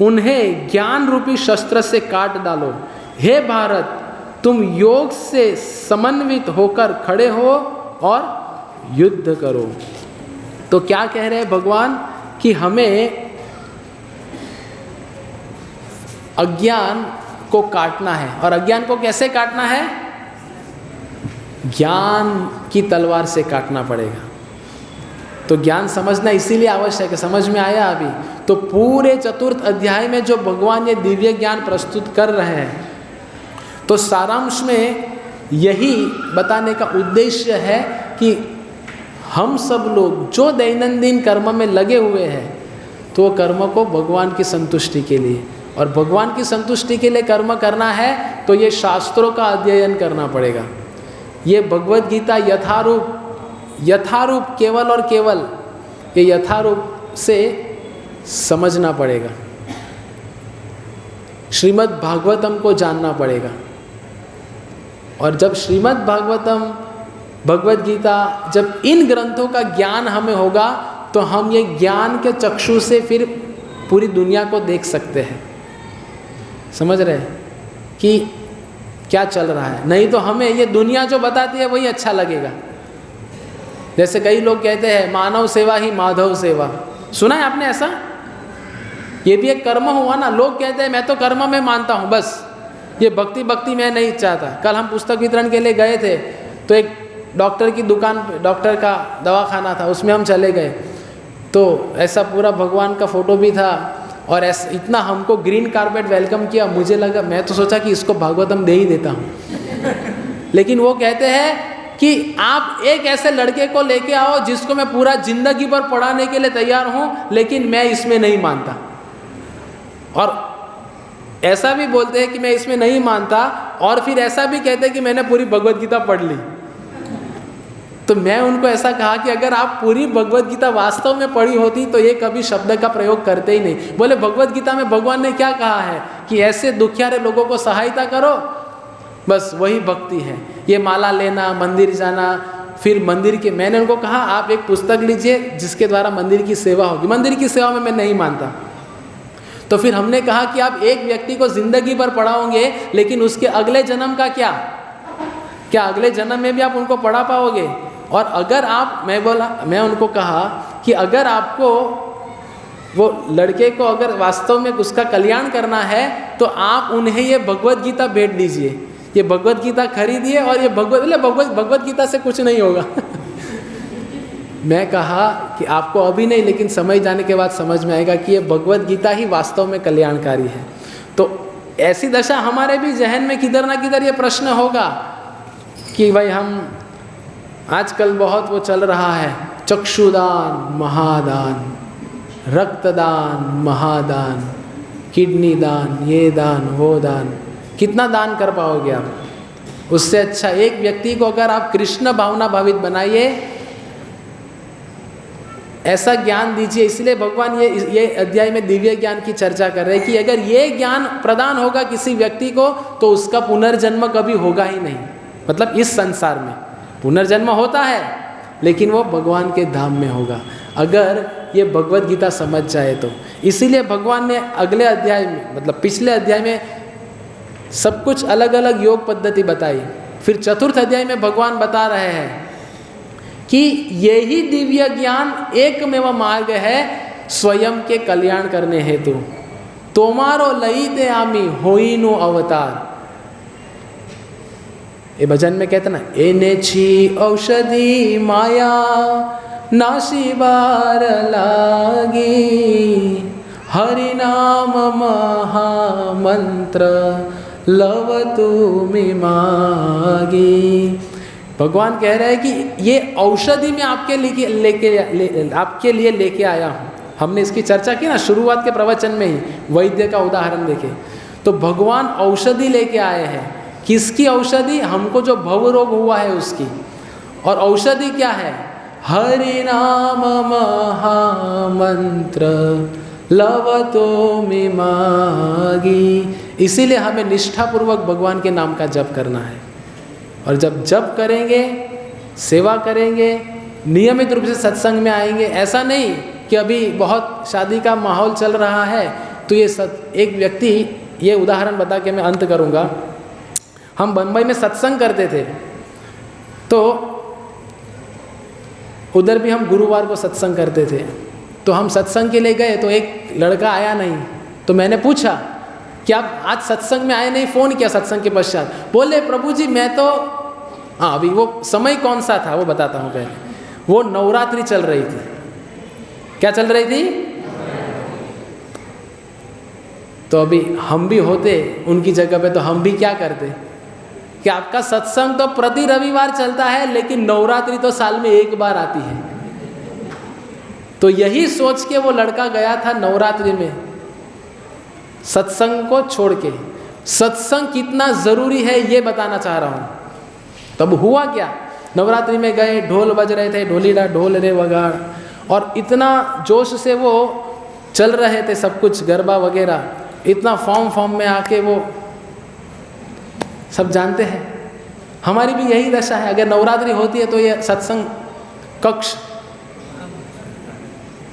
उन्हें ज्ञान रूपी शस्त्र से काट डालो। हे भारत, तुम योग से समन्वित होकर खड़े हो और युद्ध करो। तो क्या कह रहे हैं भगवान कि हमें अज्ञान को काटना है। और अज्ञान को कैसे काटना है? ज्ञान की तलवार से काटना पड़ेगा। तो ज्ञान समझना इसीलिए आवश्यक है। समझ में आया अभी? तो पूरे चतुर्थ अध्याय में जो भगवान ये दिव्य ज्ञान प्रस्तुत कर रहे हैं, तो सारांश में यही बताने का उद्देश्य है कि हम सब लोग जो दैनंदिन कर्म में लगे हुए हैं, तो कर्म को भगवान की संतुष्टि के लिए, और भगवान की संतुष्टि के लिए कर्म करना है तो ये शास्त्रों का अध्ययन करना पड़ेगा। ये भगवद गीता यथारूप केवल और केवल ये यथारूप से समझना पड़ेगा। श्रीमद् भागवतम को जानना पड़ेगा। और जब श्रीमद् भागवतम, भगवद गीता, जब इन ग्रंथों का ज्ञान हमें होगा, तो हम ये ज्ञान के चक्षु से फिर पूरी दुनिया को देख सकते हैं। समझ रहे हैं कि क्या चल रहा है? नहीं तो हमें ये दुनिया जो बताती है वही अच्छा लगेगा। जैसे कई लोग कहते हैं मानव सेवा ही माधव सेवा, सुना है आपने ऐसा? ये भी एक कर्म हुआ ना। लोग कहते हैं मैं तो कर्म में मानता हूँ, बस ये भक्ति मैं नहीं चाहता। कल हम पुस्तक वितरण के लिए गए थे, तो एक डॉक्टर की दुकान, डॉक्टर का दवाखाना था, उसमें हम चले गए। तो ऐसा पूरा भगवान का फोटो भी था और ऐसा इतना हमको ग्रीन कारपेट वेलकम किया। मुझे लगा, मैं तो सोचा कि इसको भागवतम दे ही देता हूँ। लेकिन वो कहते हैं कि आप एक ऐसे लड़के को लेके आओ जिसको मैं पूरा जिंदगी भर पढ़ाने के लिए तैयार हूँ, लेकिन मैं इसमें नहीं मानता। और ऐसा भी बोलते हैं कि मैं इसमें नहीं मानता, और फिर ऐसा भी कहते हैं कि मैंने पूरी भगवद गीता पढ़ ली। तो मैं उनको ऐसा कहा कि अगर आप पूरी भगवद गीता वास्तव में पढ़ी होती तो ये कभी शब्द का प्रयोग करते ही नहीं। बोले भगवद गीता में भगवान ने क्या कहा है कि ऐसे दुखियारे लोगों को सहायता करो, बस वही भक्ति है। ये माला लेना, मंदिर जाना, फिर मंदिर के, मैंने उनको कहा आप एक पुस्तक लीजिए जिसके द्वारा मंदिर की सेवा होगी। मंदिर की सेवा में मैं नहीं मानता। तो फिर हमने कहा कि आप एक व्यक्ति को जिंदगी भर पढ़ाओगे, लेकिन उसके अगले जन्म का क्या अगले जन्म में भी आप उनको पढ़ा पाओगे? और अगर आप, मैं उनको कहा कि अगर आपको वो लड़के को अगर वास्तव में उसका कल्याण करना है तो आप उन्हें ये भगवत गीता भेंट दीजिए, ये भगवत गीता खरीदिए और ये भगवत गीता से कुछ नहीं होगा। मैं कहा कि आपको अभी नहीं, लेकिन समय जाने के बाद समझ में आएगा कि ये भगवत गीता ही वास्तव में कल्याणकारी है। तो ऐसी दशा हमारे भी जहन में किधर ना किधर ये प्रश्न होगा कि भाई हम आजकल बहुत वो चल रहा है, चक्षुदान महादान, रक्तदान महादान, किडनी दान, ये दान वो दान, कितना दान कर पाओगे आप? उससे अच्छा एक व्यक्ति को अगर आप कृष्ण भावना भावित बनाइए, ऐसा ज्ञान दीजिए। इसलिए भगवान ये अध्याय में दिव्य ज्ञान की चर्चा कर रहे हैं कि अगर ये ज्ञान प्रदान होगा किसी व्यक्ति को तो उसका पुनर्जन्म कभी होगा ही नहीं। मतलब इस संसार में पुनर्जन्म होता है, लेकिन वो भगवान के धाम में होगा अगर ये भगवत गीता समझ जाए तो। इसीलिए भगवान ने अगले अध्याय में, मतलब पिछले अध्याय में सब कुछ अलग अलग योग पद्धति बताई। फिर चतुर्थ अध्याय में भगवान बता रहे हैं कि यही दिव्य ज्ञान एकमेव मार्ग है स्वयं के कल्याण करने हेतु। तोमारो लईते आमी होइनु अवतार। ये भजन में कहते ना, एने छी औषधि माया नाशी बार लागी, हरि नाम महामंत्र लव तुमी मागी। भगवान कह रहे हैं कि ये औषधि मैं आपके लिए लेके आया हूँ। हमने इसकी चर्चा की ना शुरुआत के प्रवचन में ही, वैद्य का उदाहरण देखे तो भगवान औषधि लेके आए हैं। किसकी औषधि? हमको जो भव रोग हुआ है उसकी। और औषधि क्या है? हरि नाम महामंत्र लवतो मे मागी। इसीलिए हमें निष्ठापूर्वक भगवान के नाम का जप करना है। और जब जप करेंगे, सेवा करेंगे, नियमित रूप से सत्संग में आएंगे। ऐसा नहीं कि अभी बहुत शादी का माहौल चल रहा है तो एक व्यक्ति, ये उदाहरण बता के मैं अंत करूँगा। हम बम्बई में सत्संग करते थे तो उधर भी हम गुरुवार को सत्संग करते थे। तो हम सत्संग के लिए गए तो एक लड़का आया नहीं। तो मैंने पूछा कि आप आज सत्संग में आए नहीं, फ़ोन किया सत्संग के पश्चात। बोले प्रभु जी मैं तो, हाँ अभी वो समय कौन सा था वो बताता हूँ पहले। वो नवरात्रि चल रही थी। क्या चल रही थी? तो अभी हम भी होते उनकी जगह पे तो हम भी क्या करते कि आपका सत्संग तो प्रति रविवार चलता है, लेकिन नवरात्रि तो साल में एक बार आती है। तो यही सोच के वो लड़का गया था नवरात्रि में सत्संग को छोड़ के। सत्संग कितना ज़रूरी है ये बताना चाह रहा हूँ। तब हुआ क्या, नवरात्रि में गए, ढोल बज रहे थे, ढोलीडा ढोल रे वगाड़, और इतना जोश से वो चल रहे थे सब कुछ, गरबा वगैरह, इतना फॉर्म में आके वो सब जानते हैं। हमारी भी यही दशा है। अगर नवरात्रि होती है तो ये सत्संग कक्ष,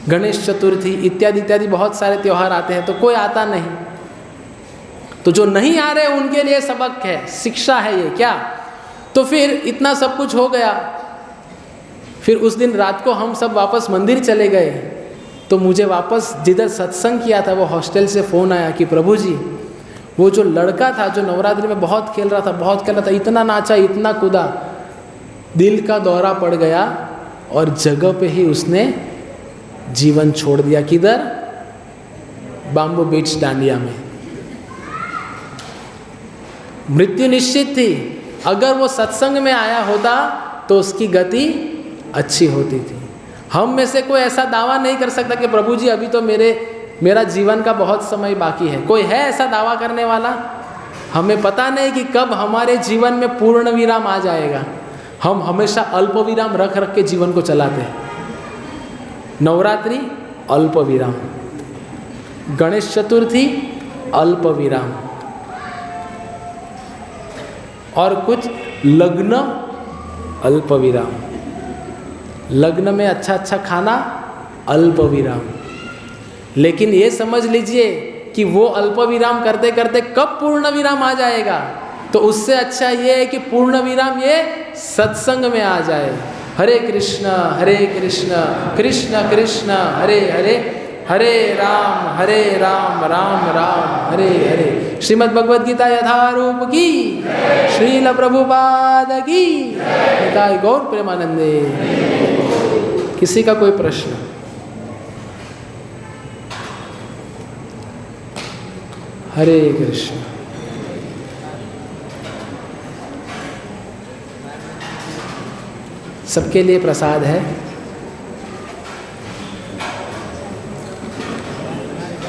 गणेश चतुर्थी इत्यादि इत्यादि बहुत सारे त्यौहार आते हैं तो कोई आता नहीं। तो जो नहीं आ रहे उनके लिए सबक है, शिक्षा है ये क्या। तो फिर इतना सब कुछ हो गया। फिर उस दिन रात को हम सब वापस मंदिर चले गए। तो मुझे वापस जिधर सत्संग किया था वो हॉस्टल से फ़ोन आया कि प्रभु जी वो जो लड़का था जो नवरात्रि में बहुत खेल रहा था, इतना नाचा, इतना कूदा, दिल का दौरा पड़ गया और जगह पे ही उसने जीवन छोड़ दिया। किधर? बाम्बू बीच डांडिया में। मृत्यु निश्चित थी। अगर वो सत्संग में आया होता तो उसकी गति अच्छी होती थी। हम में से कोई ऐसा दावा नहीं कर सकता कि प्रभु जी अभी तो मेरा जीवन का बहुत समय बाकी है। कोई है ऐसा दावा करने वाला? हमें पता नहीं कि कब हमारे जीवन में पूर्ण विराम आ जाएगा। हम हमेशा अल्प विराम रख के जीवन को चलाते हैं। नवरात्रि अल्प विराम, गणेश चतुर्थी अल्प विराम, और कुछ लग्न अल्प विराम, लग्न में अच्छा खाना अल्प विराम। लेकिन ये समझ लीजिए कि वो अल्प विराम करते करते कब पूर्ण विराम आ जाएगा। तो उससे अच्छा ये है कि पूर्ण विराम ये सत्संग में आ जाए। हरे कृष्ण कृष्ण कृष्ण हरे हरे, हरे राम राम राम हरे हरे। श्रीमद् भगवद गीता यथारूप की, श्रील प्रभुपाद की, निताय गौर प्रेमानंदे। किसी का कोई प्रश्न? हरे कृष्ण। सबके लिए प्रसाद है।